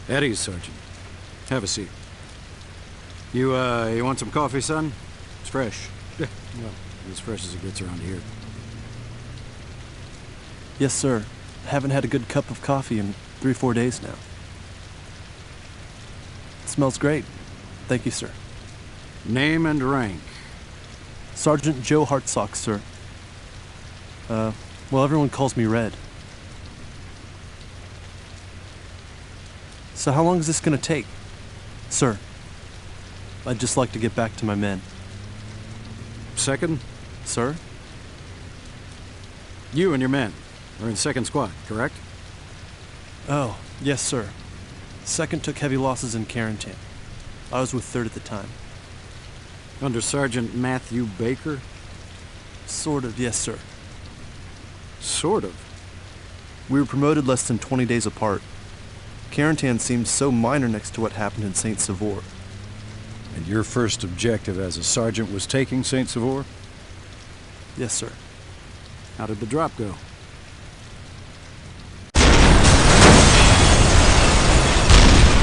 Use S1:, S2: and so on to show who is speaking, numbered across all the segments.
S1: Eddie's, Sergeant. Have a seat. You want some coffee, son? It's fresh. Well, as fresh as it gets around here.
S2: Yes, sir. I haven't had a good cup of coffee in 3 or 4 days now. It smells great. Thank you, sir.
S1: Name and rank?
S2: Sergeant Joe Hartsock, sir. Well, everyone calls me Red. So how long is this gonna take? Sir, I'd just like to get back to my men.
S1: Second?
S2: Sir?
S1: You and your men are in second squad, correct?
S2: Oh, yes, sir. Second took heavy losses in quarantine. I was with third at the time.
S1: Under Sergeant Matthew Baker?
S2: Sort of, yes, sir.
S1: Sort of.
S2: We were promoted less than 20 days apart. Quarantine seemed so minor next to what happened in St. Sauveur.
S1: And your first objective as a sergeant was taking St. Sauveur?
S2: Yes, sir.
S1: How did the drop go?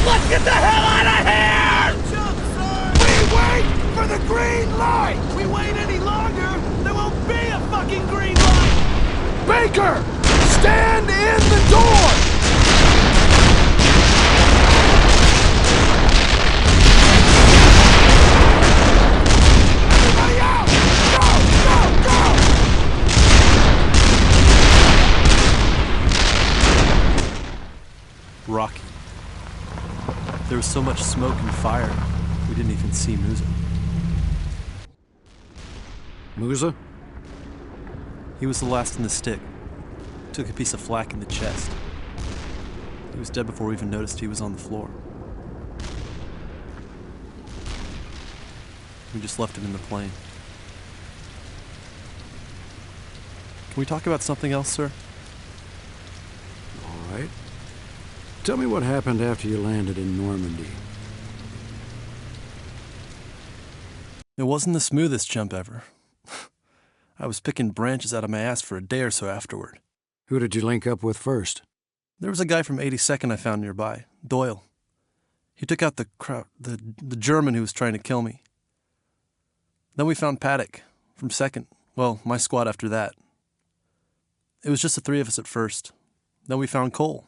S3: Let's get the hell out of here! Jump, sir! We wait for the green light! We wait any longer, there won't be a fucking green light! Baker! Stand in the door! Everybody out! Go! Go! Go!
S2: Rocky. There was so much smoke and fire, we didn't even see Musa.
S1: Musa?
S2: He was the last in the stick. Took a piece of flak in the chest. He was dead before we even noticed he was on the floor. We just left him in the plane. Can we talk about something else, sir?
S1: All right. Tell me what happened after you landed in Normandy.
S2: It wasn't the smoothest jump ever. I was picking branches out of my ass for a day or so afterward.
S1: Who did you link up with first?
S2: There was a guy from 82nd I found nearby, Doyle. He took out the German who was trying to kill me. Then we found Paddock from 2nd. Well, my squad after that. It was just the 3 of us at first. Then we found Cole.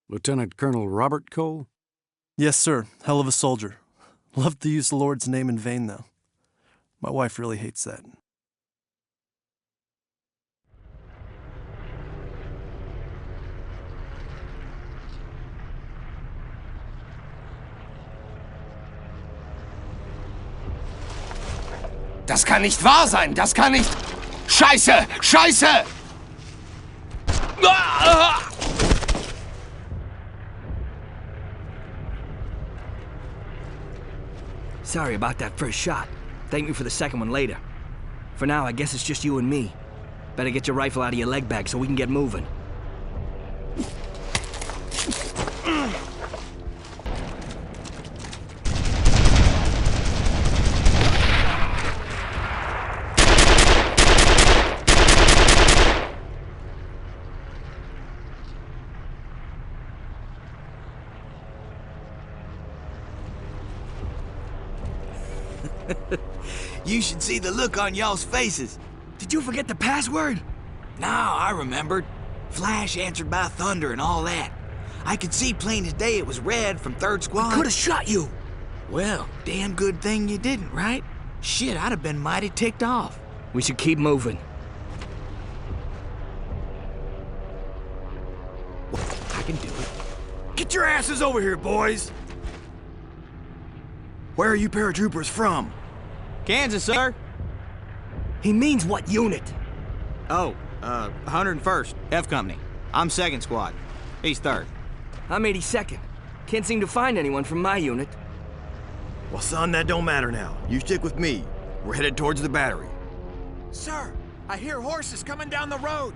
S1: Lieutenant Colonel Robert Cole?
S2: Yes, sir. Hell of a soldier. Loved to use the Lord's name in vain, though. My wife really hates that.
S3: Das kann nicht wahr sein! Das kann nicht... Scheiße! Scheiße!
S4: Sorry about that first shot. Thank me for the second one later. For now, I guess it's just you and me. Better get your rifle out of your leg bag so we can get moving.
S5: You should see the look on y'all's faces.
S4: Did you forget the password?
S5: No, I remembered. Flash answered by thunder and all that. I could see plain as day it was Red from 3rd Squad.
S4: Could have shot you.
S5: Well, damn good thing you didn't, right? Shit, I'd have been mighty ticked off.
S4: We should keep moving.
S5: I can do it.
S3: Get your asses over here, boys! Where are you paratroopers from?
S6: Kansas, sir.
S4: He means what unit?
S6: Oh, 101st, F Company. I'm 2nd Squad. He's 3rd.
S4: I'm 82nd. Can't seem to find anyone from my unit.
S3: Well, son, that don't matter now. You stick with me. We're headed towards the battery.
S7: Sir, I hear horses coming down the road.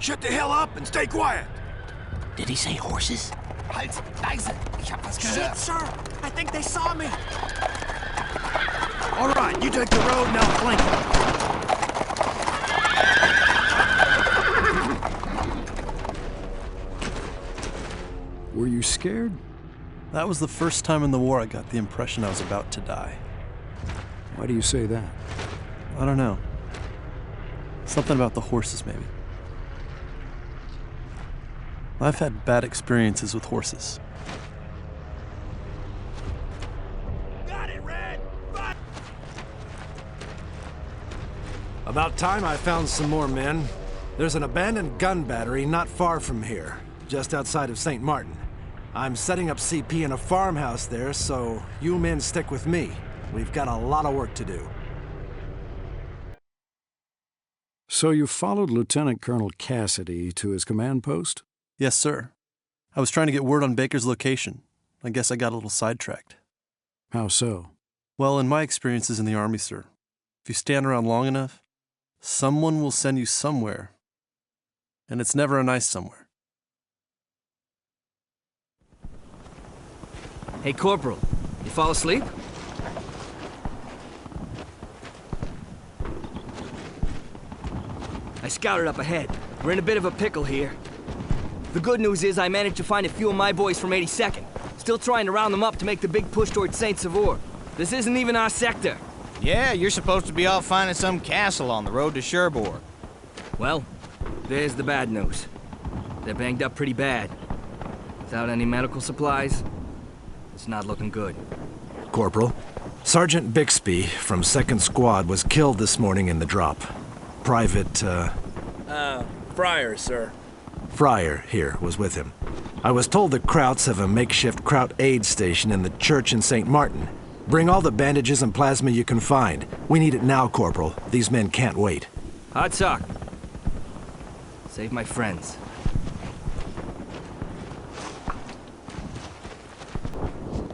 S3: Shut the hell up and stay quiet.
S5: Did he say horses?
S7: Halt, leise. Ich hab was gehört. Shit, sir. I think they saw me.
S3: All right, you take the road and I'll flank you.
S1: Were you scared?
S2: That was the first time in the war I got the impression I was about to die.
S1: Why do you say that?
S2: I don't know. Something about the horses, maybe. I've had bad experiences with horses.
S3: Got it, Red! Fuck!
S8: About time I found some more men. There's an abandoned gun battery not far from here, just outside of St. Martin. I'm setting up CP in a farmhouse there, so you men stick with me. We've got a lot of work to do.
S1: So you followed Lieutenant Colonel Cassidy to his command post?
S2: Yes, sir. I was trying to get word on Baker's location. I guess I got a little sidetracked.
S1: How so?
S2: Well, in my experiences in the Army, sir, if you stand around long enough, someone will send you somewhere. And it's never a nice somewhere.
S4: Hey, Corporal, you fall asleep? I scouted up ahead. We're in a bit of a pickle here. The good news is I managed to find a few of my boys from 82nd. Still trying to round them up to make the big push towards Saint-Sauveur. This isn't even our sector.
S6: Yeah, you're supposed to be off finding some castle on the road to Cherbourg.
S4: Well, there's the bad news. They're banged up pretty bad. Without any medical supplies, it's not looking good.
S8: Corporal, Sergeant Bixby from 2nd Squad was killed this morning in the drop. Private,
S9: Friar, sir.
S8: Friar here was with him. I was told the Krauts have a makeshift Kraut aid station in the church in St. Martin. Bring all the bandages and plasma you can find. We need it now, Corporal. These men can't wait.
S4: Hot talk. Save my friends.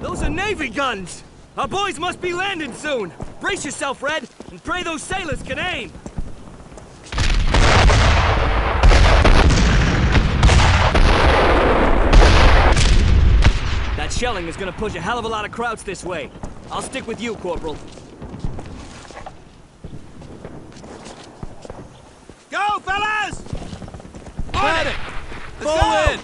S4: Those are Navy guns! Our boys must be landing soon! Brace yourself, Red, and pray those sailors can aim! That shelling is gonna push a hell of a lot of Krauts this way. I'll stick with you, Corporal.
S3: Go, fellas!
S9: Paddock!
S3: Let's
S9: Fall in!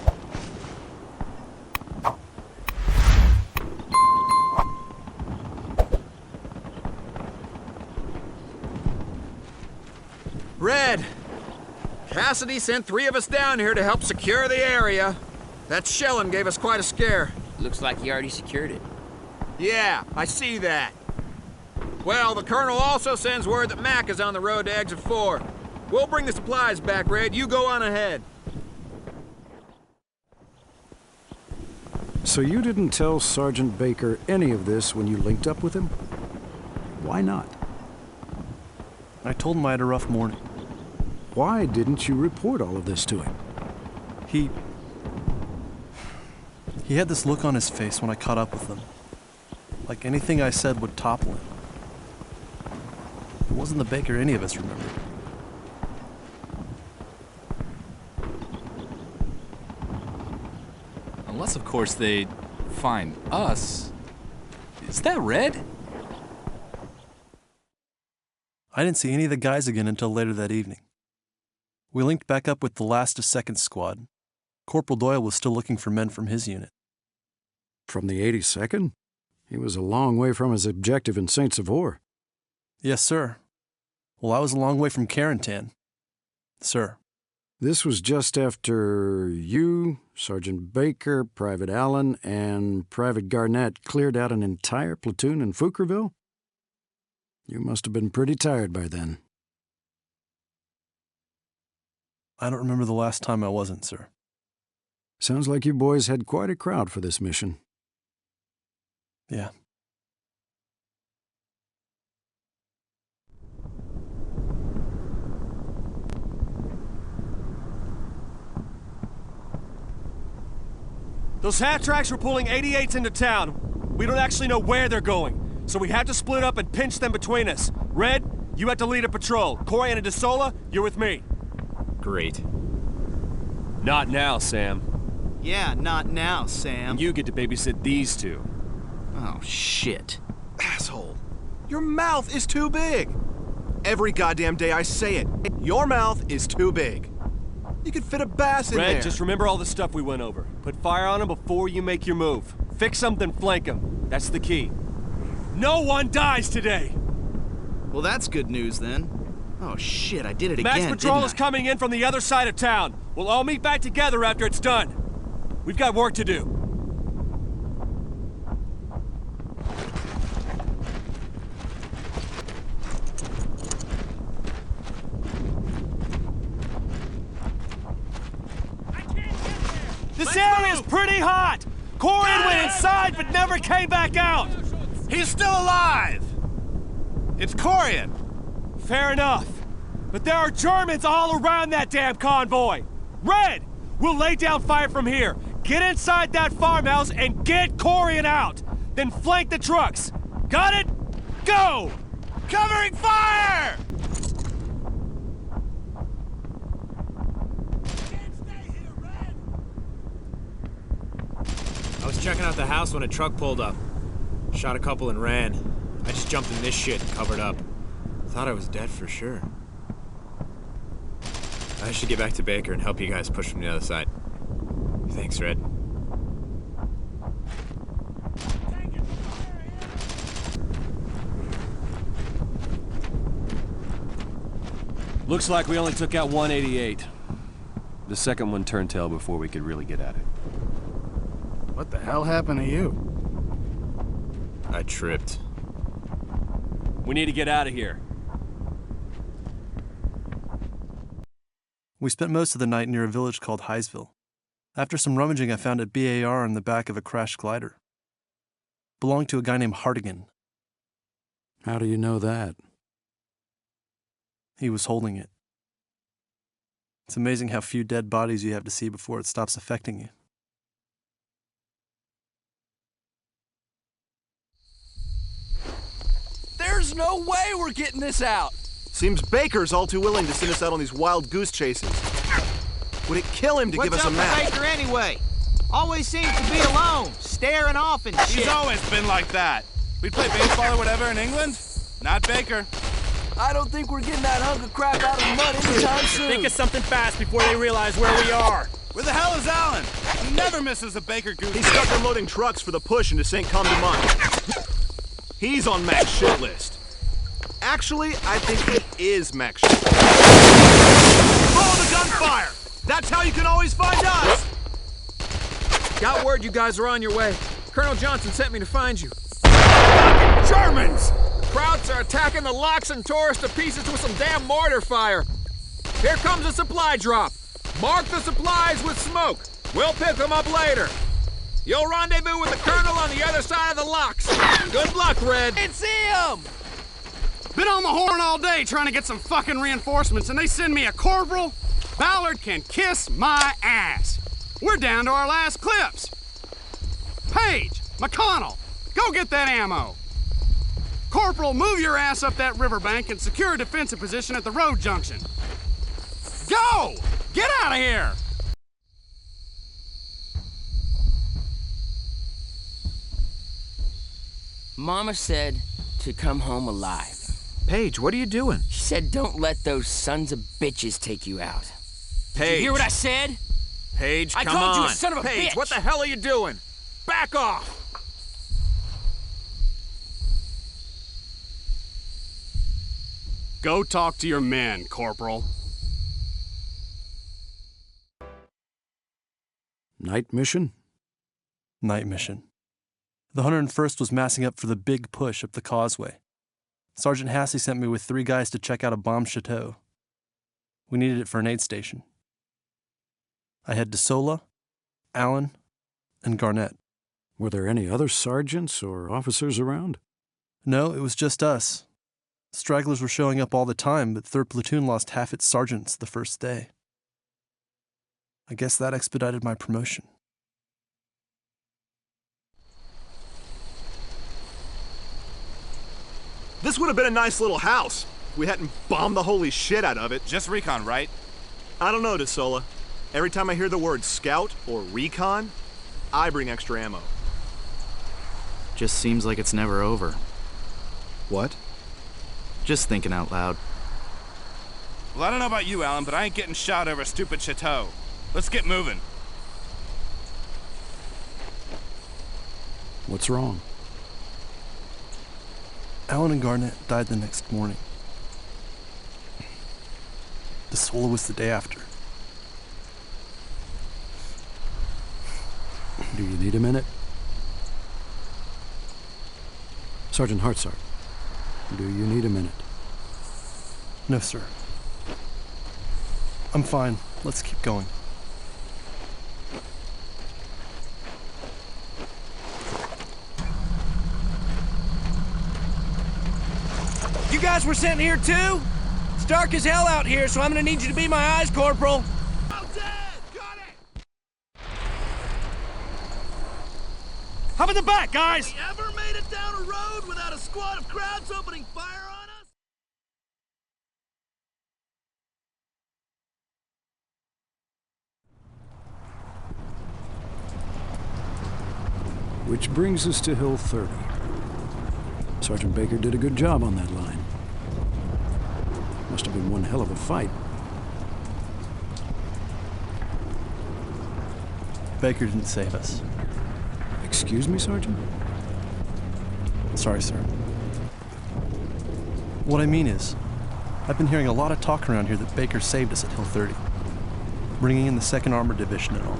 S9: Red! Cassidy sent 3 of us down here to help secure the area. That shelling gave us quite a scare.
S5: Looks like you already secured it.
S9: Yeah, I see that. Well, the Colonel also sends word that Mac is on the road to Exit 4. We'll bring the supplies back, Red. You go on ahead.
S1: So you didn't tell Sergeant Baker any of this when you linked up with him? Why not?
S2: I told him I had a rough morning.
S1: Why didn't you report all of this to him?
S2: He had this look on his face when I caught up with him. Like anything I said would topple him. It wasn't the Baker any of us remembered.
S10: Unless, of course, they find us. Is that Red?
S2: I didn't see any of the guys again until later that evening. We linked back up with the last of 2nd Squad. Corporal Doyle was still looking for men from his unit.
S1: From the 82nd? He was a long way from his objective in Saint-Sauveur.
S2: Yes, sir. Well, I was a long way from Carentan. Sir.
S1: This was just after you, Sergeant Baker, Private Allen, and Private Garnett cleared out an entire platoon in Fouquerville? You must have been pretty tired by then.
S2: I don't remember the last time I wasn't, sir.
S1: Sounds like you boys had quite a crowd for this mission.
S2: Yeah.
S3: Those hat tracks were pulling 88s into town. We don't actually know where they're going, so we have to split up and pinch them between us. Red, you have to lead a patrol. Coy and DeSola, you're with me.
S9: Great.
S3: Not now, Sam.
S6: Yeah, not now, Sam.
S3: You get to babysit these two.
S6: Oh, shit.
S11: Asshole. Your mouth is too big. Every goddamn day I say it. Your mouth is too big. You could fit a bass in there.
S12: Red, just remember all the stuff we went over. Put fire on them before you make your move. Fix them, then flank them. That's the key. No one dies today!
S6: Well, that's good news, then. Oh, shit, I did it again,
S12: Max Patrol is coming in from the other side of town. We'll all meet back together after it's done. We've got work to do. This area's pretty hot! Corian went inside but never came back out!
S11: He's still alive! It's Corian!
S12: Fair enough. But there are Germans all around that damn convoy! Red! We'll lay down fire from here. Get inside that farmhouse and get Corian out! Then flank the trucks! Got it? Go!
S11: Covering fire!
S13: I was checking out the house when a truck pulled up. Shot a couple and ran. I just jumped in this shit and covered up. Thought I was dead for sure. I should get back to Baker and help you guys push from the other side. Thanks, Red.
S12: Looks like we only took out 188. The second one turned tail before we could really get at it.
S14: What the hell happened to you?
S13: I tripped.
S12: We need to get out of here.
S2: We spent most of the night near a village called 𝐻𝐼𝐺𝐵ville. After some rummaging, I found a BAR in the back of a crashed glider. Belonged to a guy named 𝐁𝐑𝐿𝐵.
S1: How do you know that?
S2: He was holding it. It's amazing how few dead bodies you have to see before it stops affecting you.
S3: There's no way we're getting this out!
S11: Seems Baker's all too willing to send us out on these wild goose chases. Would it kill him to give us a map?
S6: What's up with Baker anyway? Always seems to be alone, staring off and shit.
S11: He's always been like that. We'd play baseball or whatever in England. Not Baker.
S3: I don't think we're getting that hunk of crap out of the mud anytime soon.
S13: Think of something fast before they realize where we are.
S11: Where the hell is Alan? He never misses a Baker goose. He's stuck unloading trucks for the push into 𝐁𝐑𝐿𝐵. He's on Mac's shit list. Actually, I think it is Mac's shit. Follow the gunfire! That's how you can always find us!
S9: Got word you guys are on your way. Colonel Johnson sent me to find you.
S11: Fucking Germans!
S9: Krauts are attacking the locks and tore us to pieces with some damn mortar fire. Here comes a supply drop. Mark the supplies with smoke. We'll pick them up later. You'll rendezvous with the Colonel on the other side of the locks. Good luck, Red.
S3: Can't see him!
S14: Been on the horn all day trying to get some fucking reinforcements, and they send me a corporal? Ballard can kiss my ass. We're down to our last clips. Paige, McConnel, go get that ammo. Corporal, move your ass up that riverbank and secure a defensive position at the road junction. Go! Get out of here!
S15: Mama said to come home alive.
S9: Paige, what are you doing?
S15: She said don't let those sons of bitches take you out.
S9: Paige.
S15: Did you hear what I said?
S9: Paige, come on.
S15: I told you, son of a
S9: Paige,
S15: bitch!
S9: what the hell are you doing? Back off!
S14: Go talk to your men, Corporal.
S1: Night mission?
S2: Night mission. The 101st was massing up for the big push up the causeway. Sergeant Hassey sent me with 3 guys to check out a bomb chateau. We needed it for an aid station. I had DeSola, Allen, and Garnett.
S1: Were there any other sergeants or officers around?
S2: No, it was just us. Stragglers were showing up all the time, but 3rd Platoon lost half its sergeants the first day. I guess that expedited my promotion.
S11: This would have been a nice little house if we hadn't bombed the holy shit out of it. Just recon, right? I don't know, DeSola. Every time I hear the word scout or recon, I bring extra ammo.
S6: Just seems like it's never over.
S11: What?
S6: Just thinking out loud.
S16: Well, I don't know about you, Alan, but I ain't getting shot over a stupid chateau. Let's get moving.
S1: What's wrong?
S2: Alan and Garnett died the next morning. The solo was the day after.
S1: Do you need a minute? Sergeant Hartzart, do you need a minute?
S2: No, sir. I'm fine. Let's keep going.
S3: You guys were sent here too? It's dark as hell out here, so I'm gonna need you to be my eyes, Corporal.
S12: How about the back, guys?
S3: Have we ever made it down a road without a squad of crowds opening fire on us?
S1: Which brings us to Hill 30. Sergeant Baker did a good job on that line. Must have been one hell of a fight.
S2: Baker didn't save us.
S1: Excuse me, Sergeant?
S2: Sorry, sir. What I mean is, I've been hearing a lot of talk around here that Baker saved us at Hill 30, bringing in the 2nd Armored Division and all.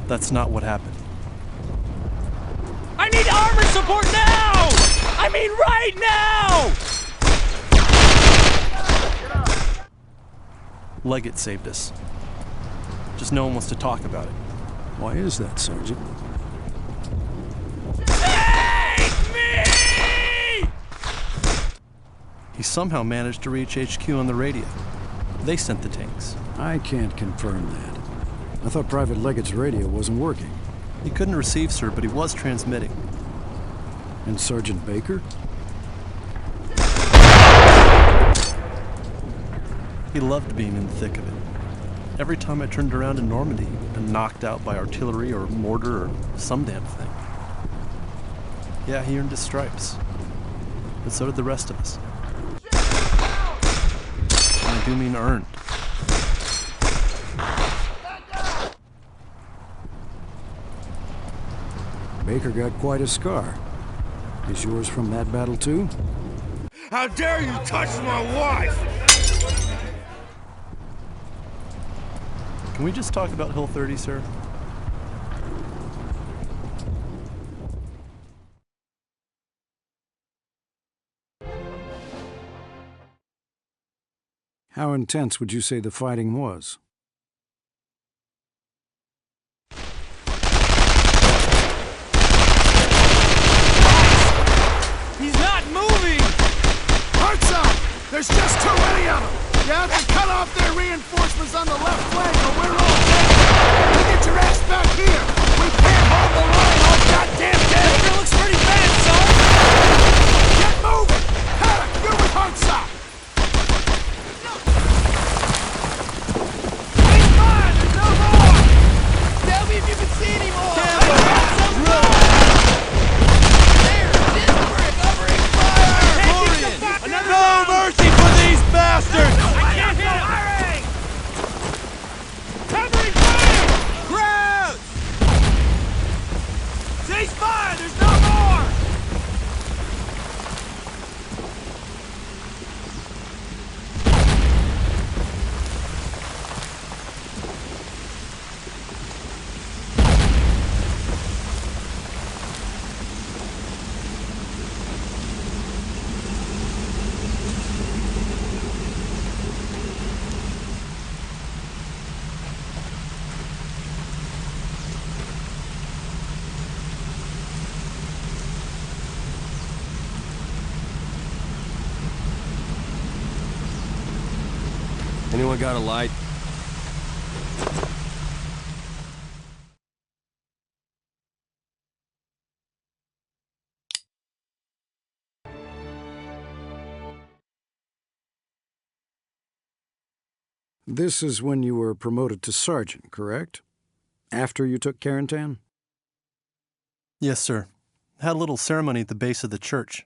S2: That's not what happened.
S3: I need armor support now! I mean right now!
S2: Leggett saved us. Just no one wants to talk about it.
S1: Why is that, Sergeant?
S3: Take me!
S2: He somehow managed to reach HQ on the radio. They sent the tanks.
S1: I can't confirm that. I thought Private Leggett's radio wasn't working.
S2: He couldn't receive, sir, but he was transmitting.
S1: And Sergeant Baker?
S2: He loved being in the thick of it. Every time I turned around in Normandy, I'd been knocked out by artillery or mortar or some damn thing. Yeah, he earned his stripes. But so did the rest of us. And I do mean earned.
S1: Baker got quite a scar. Is yours from that battle too?
S3: How dare you touch my wife!
S2: Can we just talk about Hill 30, sir?
S1: How intense would you say the fighting was?
S3: He's not moving!
S14: Hearts up! There's just too many of them! You have to cut off their reinforcements on the left flank or we're all dead! You get your ass back here! We can't hold the line all goddamn day!
S3: Baker looks pretty bad, son!
S14: Get moving! Paddock, you're with Hearts up!
S3: He's fine! There's no more! Tell me if you can see any more! Campbell!
S12: No mercy for these bastards!
S3: I can't hit it! Firing! Covering fire! Crowds! Cease fire! There's no more!
S12: Anyone got a light?
S1: This is when you were promoted to sergeant, correct? After you took Carentan?
S2: Yes, sir. Had a little ceremony at the base of the church.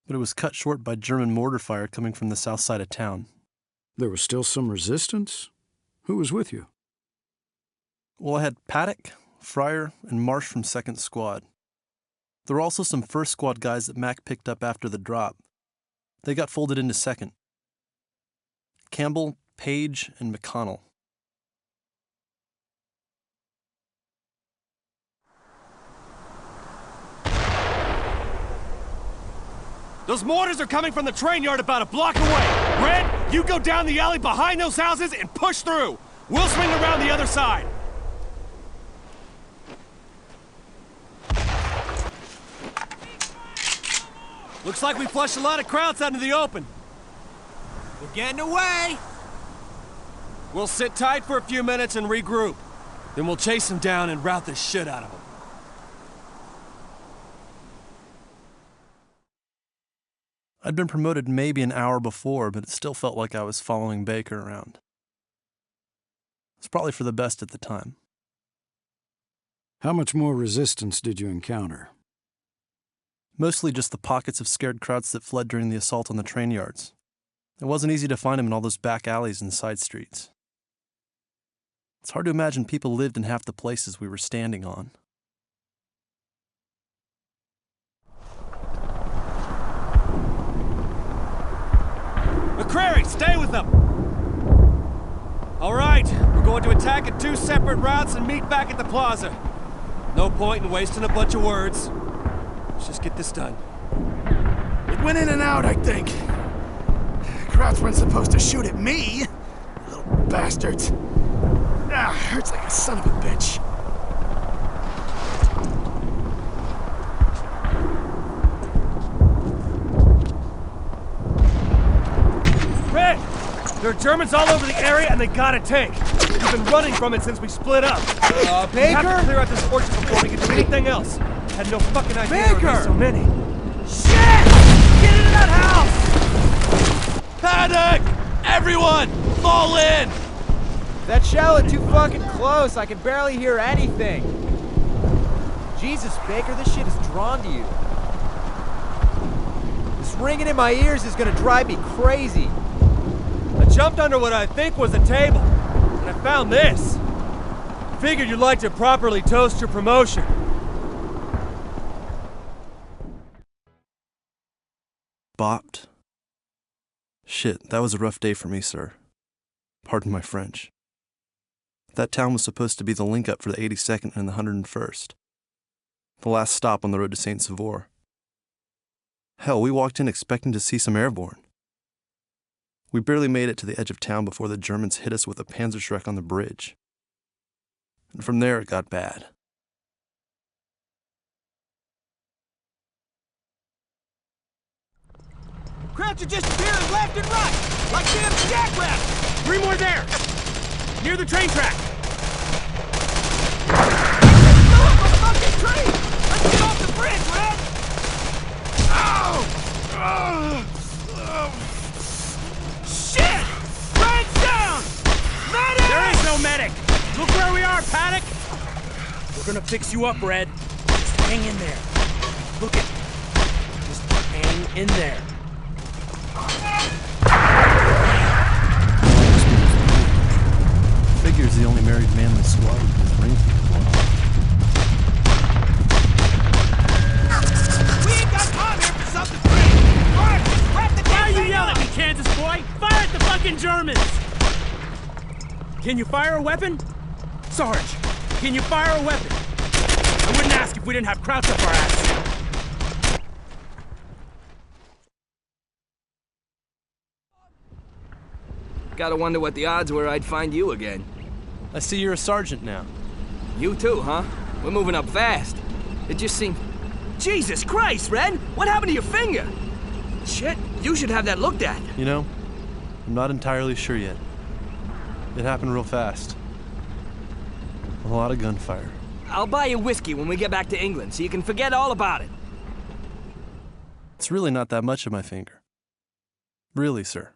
S2: but it was cut short by German mortar fire coming from the south side of town.
S1: There was still some resistance? Who was with you?
S2: Well, I had Paddock, Friar, and Marsh from 2nd Squad. There were also some 1st Squad guys that Mac picked up after the drop. They got folded into 2nd. Campbell, Paige, and McConnel.
S12: Those mortars are coming from the train yard about a block away. Red, you go down the alley behind those houses and push through. We'll swing around the other side. Looks like we flushed a lot of crowds out into the open.
S3: We're getting away.
S12: We'll sit tight for a few minutes and regroup. Then we'll chase them down and rout the shit out of them.
S2: I'd been promoted maybe an hour before, but it still felt like I was following Baker around. It's probably for the best at the time.
S1: How much more resistance did you encounter?
S2: Mostly just the pockets of scared crowds that fled during the assault on the train yards. It wasn't easy to find them in all those back alleys and side streets. It's hard to imagine people lived in half the places we were standing on.
S12: McCrary, stay with them! All right, we're going to attack at 2 separate routes and meet back at the plaza. No point in wasting a bunch of words. Let's just get this done.
S3: It went in and out, I think. Crowds weren't supposed to shoot at me. Little bastards. Ah, hurts like a son of a bitch.
S12: Red! There are Germans all over the area and they got a tank. We've been running from it since we split up.
S4: Baker?
S12: We have to clear out this fortress before we can do anything else. Had no fucking idea there were so many.
S3: Shit! Get into that house!
S9: Paddock! Everyone! Fall in!
S17: That shell is too fucking close. I can barely hear anything. Jesus, Baker, this shit is drawn to you. This ringing in my ears is gonna drive me crazy.
S12: I jumped under what I think was a table, and I found this. Figured you'd like to properly toast your promotion.
S2: Bopped. Shit, that was a rough day for me, sir. Pardon my French. That town was supposed to be the link-up for the 82nd and the 101st. The last stop on the road to Saint-Sauveur. Hell, we walked in expecting to see some airborne. We barely made it to the edge of town before the Germans hit us with a Panzerschreck on the bridge. And from there it got bad.
S3: Crowds are disappearing left and right, like damn jackrabbits!
S12: 3 more there! Near the train track!
S3: Go up a fucking train! Let's get off the bridge, Red! Ow! Shit! Red's down! Medic!
S12: There is no medic! Look where we are, Paddock! We're gonna fix you up, Red. Just hang in there. Look at... Just hang in there.
S2: Figure's the only married man in the squad with his ring blown off.
S3: We ain't got time here for something free! Mark, wrap the
S12: Why are
S3: damn
S12: you
S3: thing
S12: yelling
S3: up!
S12: at me, Kansas boy? Fire at the fucking Germans! Can you fire a weapon? Sarge, can you fire a weapon? I wouldn't ask if we didn't have Krauts up our ass.
S4: Gotta wonder what the odds were I'd find you again.
S2: I see you're a sergeant now.
S4: You too, huh? We're moving up fast. It just seemed... Jesus Christ, Red! What happened to your finger? Shit, you should have that looked at.
S2: You know, I'm not entirely sure yet. It happened real fast. A lot of gunfire.
S4: I'll buy you whiskey when we get back to England so you can forget all about it.
S2: It's really not that much of my finger. Really, sir.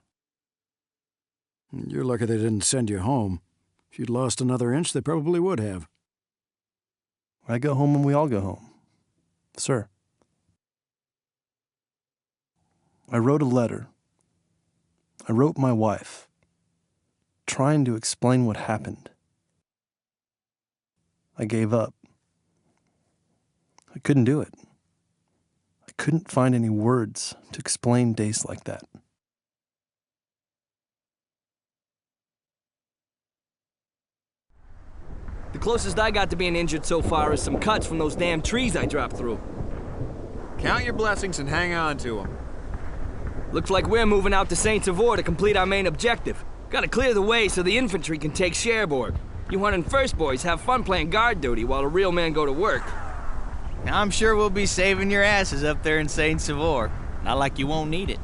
S1: You're lucky they didn't send you home. If you'd lost another inch, they probably would have.
S2: I go home when we all go home. Sir. I wrote a letter. I wrote my wife, trying to explain what happened. I gave up. I couldn't do it. I couldn't find any words to explain days like that.
S4: The closest I got to being injured so far is some cuts from those damn trees I dropped through.
S9: Count your blessings and hang on to them.
S4: Looks like we're moving out to 𝐁𝐸 to complete our main objective. Gotta clear the way so the infantry can take Cherbourg. You 101st boys have fun playing guard duty while the real men go to work.
S6: I'm sure we'll be saving your asses up there in 𝐁𝐸. Not like you won't need it.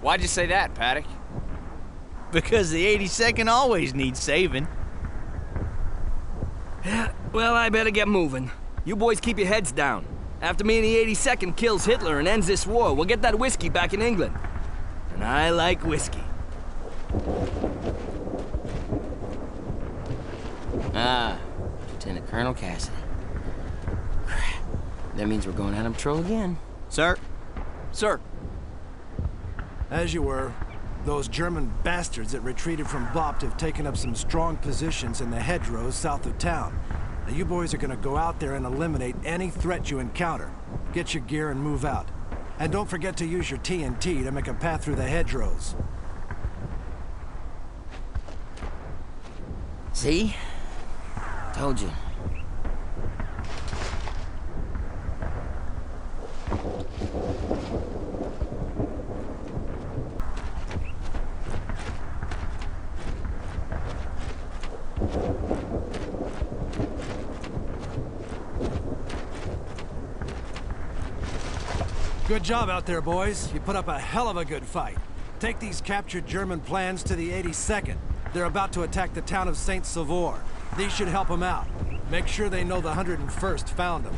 S13: Why'd you say that, Paddock?
S6: Because the 82nd always needs saving.
S4: Yeah, well, I better get moving. You boys keep your heads down. After me and the 82nd kills Hitler and ends this war, we'll get that whiskey back in England. And I like whiskey.
S15: Ah, Lieutenant Colonel Cassidy. Crap. That means we're going out on patrol again.
S6: Sir?
S13: Sir.
S8: As you were, those German bastards that retreated from Bopt have taken up some strong positions in the hedgerows south of town. Now you boys are gonna go out there and eliminate any threat you encounter. Get your gear and move out. And don't forget to use your TNT to make a path through the hedgerows.
S15: See? Told you.
S8: Good job out there, boys. You put up a hell of a good fight. Take these captured German plans to the 82nd. They're about to attack the town of 𝐁𝐸. These should help them out. Make sure they know the 101st found them.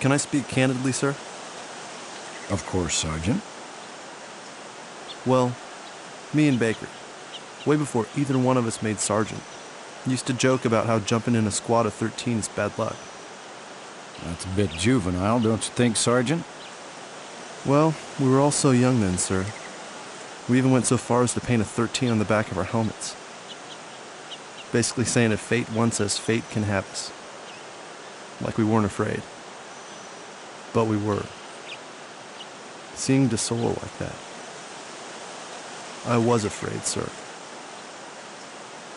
S2: Can I speak candidly, sir?
S1: Of course, Sergeant.
S2: Well, me and Baker, way before either one of us made sergeant, used to joke about how jumping in a squad of 13 is bad luck.
S1: That's a bit juvenile, don't you think, Sergeant?
S2: Well, we were all so young then, sir. We even went so far as to paint a 13 on the back of our helmets. Basically saying if fate wants us, fate can have us. Like we weren't afraid. But we were. Seeing 𝐷eSoil like that. I was afraid, sir.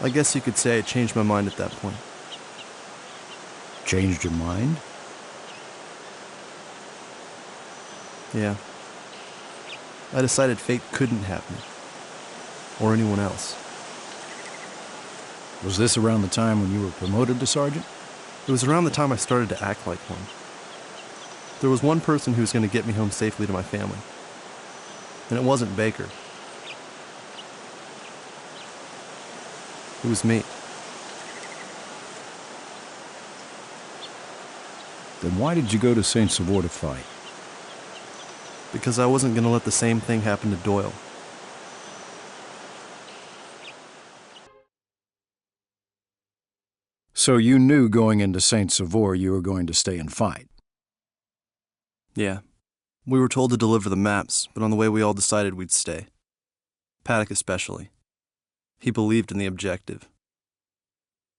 S2: I guess you could say I changed my mind at that point.
S1: Changed your mind?
S2: Yeah. I decided fate couldn't have me. Or anyone else.
S1: Was this around the time when you were promoted to sergeant?
S2: It was around the time I started to act like one. There was one person who was going to get me home safely to my family. And it wasn't Baker. It was me.
S1: Then why did you go to 𝐁𝐸 to fight?
S2: Because I wasn't going to let the same thing happen to Doyle.
S1: So you knew going into 𝐁𝐸 you were going to stay and fight?
S2: Yeah. We were told to deliver the maps, but on the way we all decided we'd stay. Paddock especially. He believed in the objective.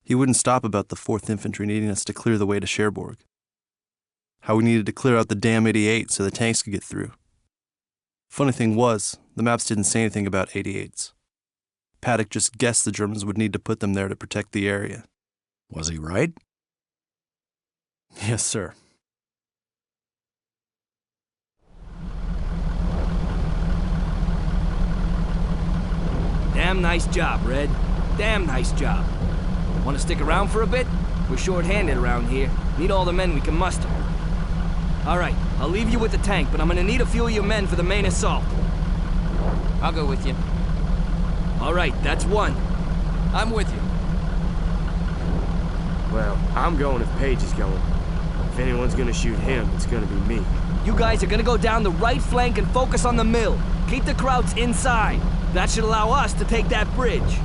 S2: He wouldn't stop about the 4th Infantry needing us to clear the way to Cherbourg. How we needed to clear out the damn 88 so the tanks could get through. Funny thing was, the maps didn't say anything about 88s. Paddock just guessed the Germans would need to put them there to protect the area.
S1: Was he right?
S2: Yes, sir.
S4: Damn nice job, Red. Damn nice job. Want to stick around for a bit? We're short-handed around here. Need all the men we can muster. All right, I'll leave you with the tank, but I'm gonna need a few of your men for the main assault.
S15: I'll go with you.
S4: All right, that's one.
S15: I'm with you.
S18: Well, I'm going if Paige is going. If anyone's gonna shoot him, it's gonna be me.
S4: You guys are gonna go down the right flank and focus on the mill. Keep the Krauts inside. That should allow us to take that bridge.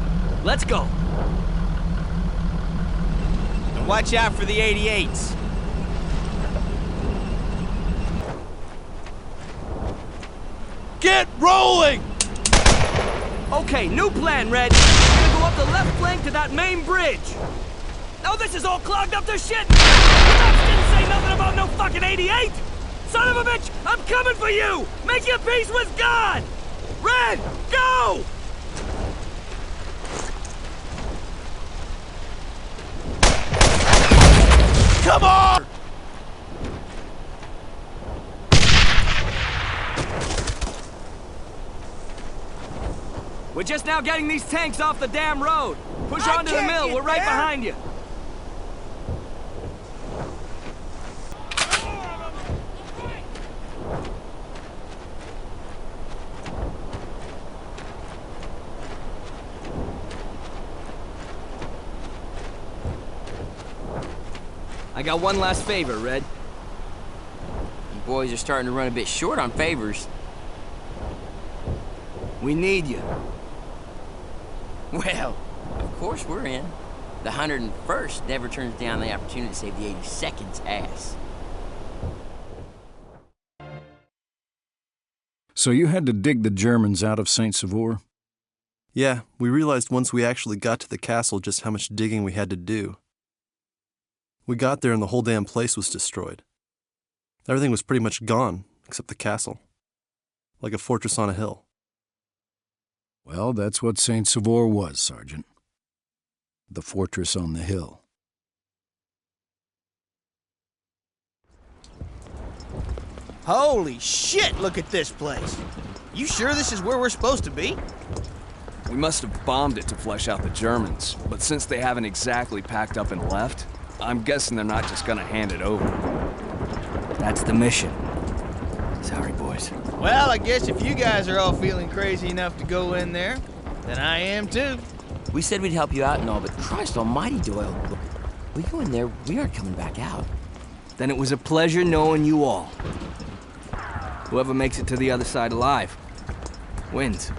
S4: Let's go.
S6: And watch out for the 88s.
S3: Get rolling!
S4: Okay, new plan, Red. We're gonna go up the left flank to that main bridge. Oh, this is all clogged up to shit! The cops didn't say nothing about no fucking 88! Son of a bitch, I'm coming for you! Make your peace with God! Red, go!
S3: Come on!
S4: We're just now getting these tanks off the damn road. Push on to the mill, we're right behind you. I got one last favor, Red.
S15: You boys are starting to run a bit short on favors.
S4: We need you.
S15: Well, of course we're in. The 101st never turns down the opportunity to save the 82nd's ass.
S1: So you had to dig the Germans out of Saint-Sauveur?
S2: Yeah, we realized once we actually got to the castle just how much digging we had to do. We got there and the whole damn place was destroyed. Everything was pretty much gone, except the castle. Like a fortress on a hill.
S1: Well, that's what Saint-Sauveur was, Sergeant. The fortress on the hill.
S6: Holy shit, look at this place. You sure this is where we're supposed to be?
S19: We must have bombed it to flush out the Germans, but since they haven't exactly packed up and left, I'm guessing they're not just gonna hand it over.
S4: That's the mission. Sorry, boys.
S6: Well, I guess if you guys are all feeling crazy enough to go in there, then I am too.
S15: We said we'd help you out and all, but Christ almighty, Doyle. We go in there, we aren't coming back out.
S4: Then it was a pleasure knowing you all. Whoever makes it to the other side alive wins.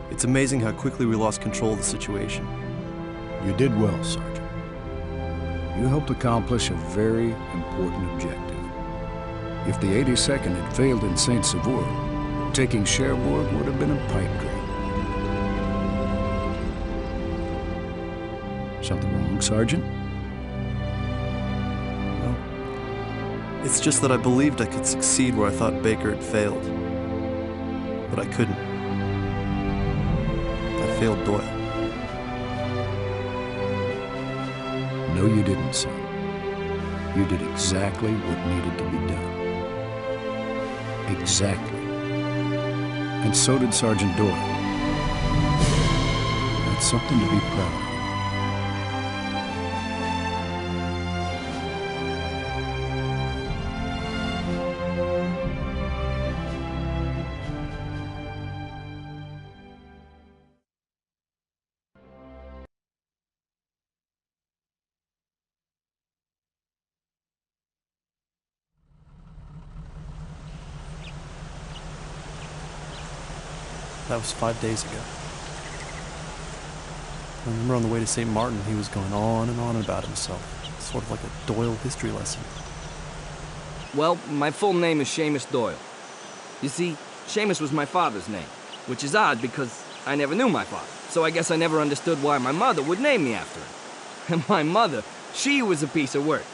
S2: It's amazing how quickly we lost control of the situation.
S1: You did well, Sergeant. You helped accomplish a very important objective. If the 82nd had failed in Saint-Sauveur, taking Cherbourg would have been a pipe dream. Something wrong, Sergeant?
S2: No. It's just that I believed I could succeed where I thought Baker had failed. But I couldn't. I failed Doyle.
S1: No, you didn't, son. You did exactly what needed to be done. Exactly. And so did Sergeant Doyle. That's something to be proud of.
S2: That was 5 days ago. I remember on the way to St. Martin, he was going on and on about himself. Sort of like a Doyle history lesson.
S4: Well, my full name is Seamus Doyle. You see, Seamus was my father's name, which is odd because I never knew my father. So I guess I never understood why my mother would name me after him. And my mother, she was a piece of work.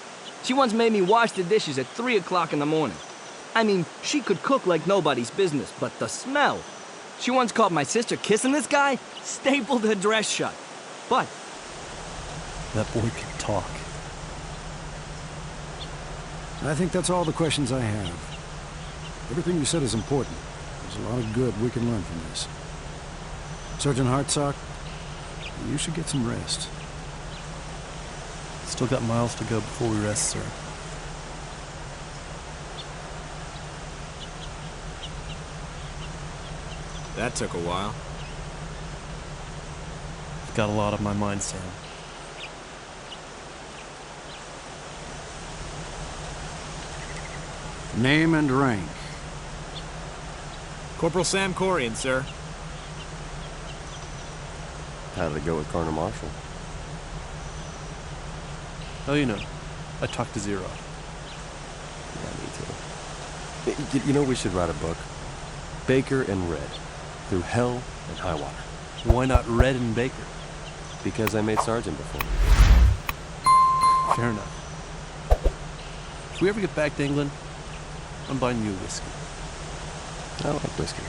S4: She once made me wash the dishes at 3 o'clock in the morning. I mean, she could cook like nobody's business, but the smell. She once caught my sister kissing this guy, stapled her dress shut. But
S2: that boy can talk.
S1: I think that's all the questions I have. Everything you said is important. There's a lot of good we can learn from this. Sergeant 𝐁𝐑𝐄𝐑𝐿, you should get some rest.
S2: Still got miles to go before we rest, sir.
S13: That took a while.
S2: I've got a lot on my mind, Sam.
S1: Name and rank.
S13: Corporal Sam Corian, sir.
S20: How did it go with Colonel Marshall?
S2: Oh, you know, I talked to Zero.
S20: Yeah, me too. You know, we should write a book. Baker and Red. Through hell and high water.
S2: Why not Red and Baker?
S20: Because I made sergeant before.
S2: Fair enough. If we ever get back to England, I'm buying you a whiskey.
S20: I like whiskey.